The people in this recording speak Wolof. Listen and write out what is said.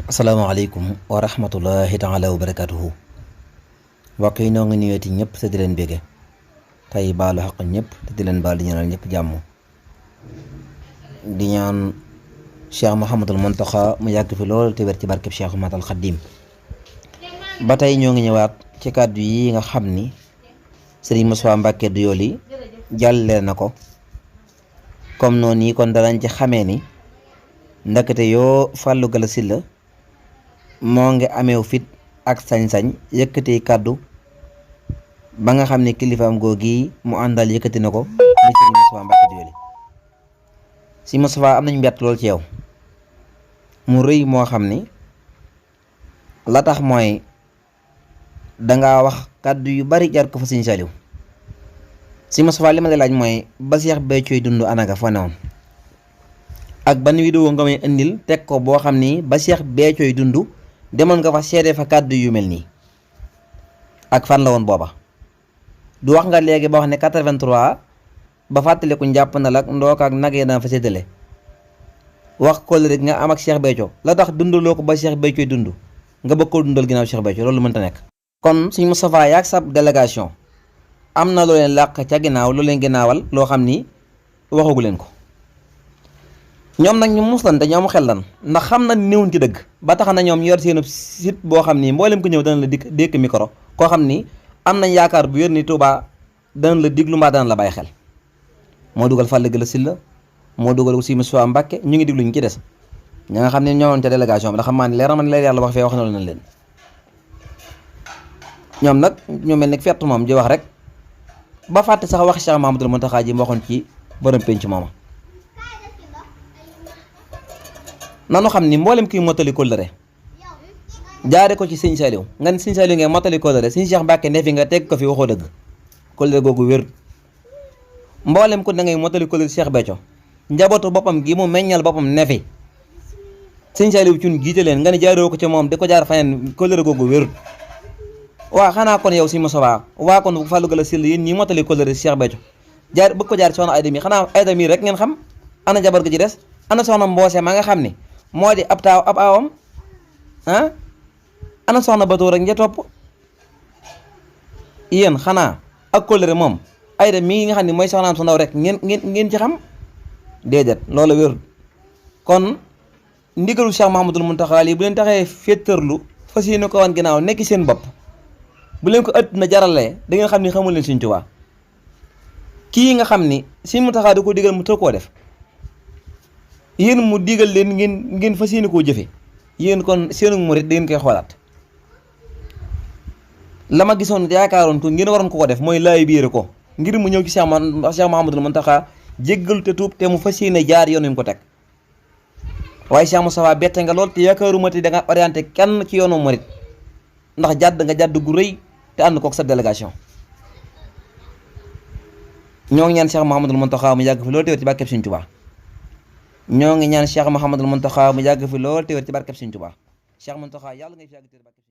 asalaamaaleykum wa rahmatullahi taala wa barakatuhu mbokk yi noo ngi nuyooti ñëpp te di leen bége tey baalu xaq ñëpp te di leen baal di ñaanal ñëpp jàmm di ñaan Cheikh Mouhamadul Mountakha mu yàgg fi lool te wér ci barkeb Cheikh Ahmadul Xaddim ba tey ñoo ngi ñëwaat ci kàddu yi nga xam ni Serigne Moustapha Mbacké Doyoly jàllale na ko comme noonu yi kon danañ ci xamee ni ndakate yoo Fallou Galass Sylla moo ngi ameew fit ak sañ-sañ yëkkati kàddu ba nga xam ne kilifaam googi mu àndal yëkkati na ko muy Serigne Moustapha Mbacké Doyoly si Moustapha am nañ mbett lool ci yow mu rëy moo xam ni la tax mooy dangaa wax kàddu yu bari jar ko fa Serigne Saliou si Moustapha li ma lay laaj mooy ba Cheikh Béthio dund anaga foo newoon ak ban vidéo nga may indil teg ko boo xam ni ba Cheikh Béthio dund demoon nga fa seede fa kàddu yu mel nii ak fan la woon booba du wax nga léegi ba wax ne 83 ba fàttaliku njàpp na la ak ndook ak nag yi daan fa séddale wax ko rek nga am ak Cheikh Béthio la tax dundaloo ko ba Cheikh Béthio dund nga bëgg ko dundal ginnaaw Cheikh Béthio loolu mënta nekk. kon suñ Moustapha yaag sa délégation am na loo leen làq ca ginnaaw loo leen ginnaawal loo xam ni waxagu leen ko. ñoom nag ñu muslante ñoom xel lan ndax xam na néewuñ ci dëgg ba tax na ñoom yor seen site boo xam ni mboolem ko ñëw dana la dékk micro koo xam ni am nañ yaakaar bu wér ni Touba dana la diglu mbaa dana la bàyyi xel moo dugal Fallou Galass Sylla moo dugal aussi Moustapha Mbacké ñu ngi diglu ñu ci des ña nga xam ne ñëwoon ca délégation bi ndax xam naa ne leer na ma ne leer yàlla wax fee wax na nañ leen ñoom nag ñu mel ni fett moom ji wax rek ba fàtte sax wax Cheikh Mouhamadoul Mountakha ji waxoon ci borom penc mooma nanu xam ni mboolem kuy mottali kóllëre jaare ko ci sëñ Saliou nga ne sëñ Saliou ngay mottali kóllëre sëñ Cheikh Mbacké ne fi nga teg ko fi waxoo dëgg kóllëre googu wér mboolem ko da ngay mottali kóllëre Cheikh Béthio njabootu boppam gi mu meññal boppam ne fi sëñ Saliou cun jiite leen nga ne jaaroo ko ci moom di ko jaar faneen kóllëre googu wér waa xanaa kon yow si Moustapha waa kon Fallou Galass Sylla yéen ñi mottali kóllëre Cheikh Béthio jaar bëgg ko jaar soxna Ayda mi xanaa Ayda mi rek ngeen xam ana jabar ga ci des ana soxna Mboose ma nga xam ni moo di ab taaw ab aawam ana soxna Bato rek nga topp yéen xanaa ak kóllëre moom Ayda mii nga xam ne mooy soxnaam su ndaw rek ngeen ci xam déedéet loolu wér kon ndigalu Cheikh Mouhamadoul Mountakha yi bu leen taxee féttërlu fas yéene ko wan ginnaaw nekk seen bopp bu leen ko ëtt na jaralee da ngeen xam ni xamul leen Sëñ Tuubaa kii nga xam ni Sëñ Mountakha da ko digal mu tëg koo def yéen mu digal leen ngeen fas yéene koo jëfe yéen kon seenu murit da ngeen koy xoolaat la ma gisoon yaakaaroon ko ngeen waroon ko def mooy laay biire ko ngir mu ñëw ci Cheikh Mouhamadoul Mountakha jéggal te tuub te mu fas yéene jaar yoon wi mu ko teg waaye Cheikh Moustapha bette nga lool te yaakaaruma te da nga orienté kenn ci yoonu murit ndax jàdd gu rëy te ànd kook sa délégation ñoo ngi ñaan Cheikh Mouhamadoul Mountakha mu yàgg fi loolu te wér ci barkeb Sëñ Tuubaa ñoo ngi ñaan Cheikh Mouhamadoul Mountakha mu yàgg fi lool te wér ci barkeb Sëñ Tuubaa Cheikh Mountakha yàlla ngay fi yàgg te barkeb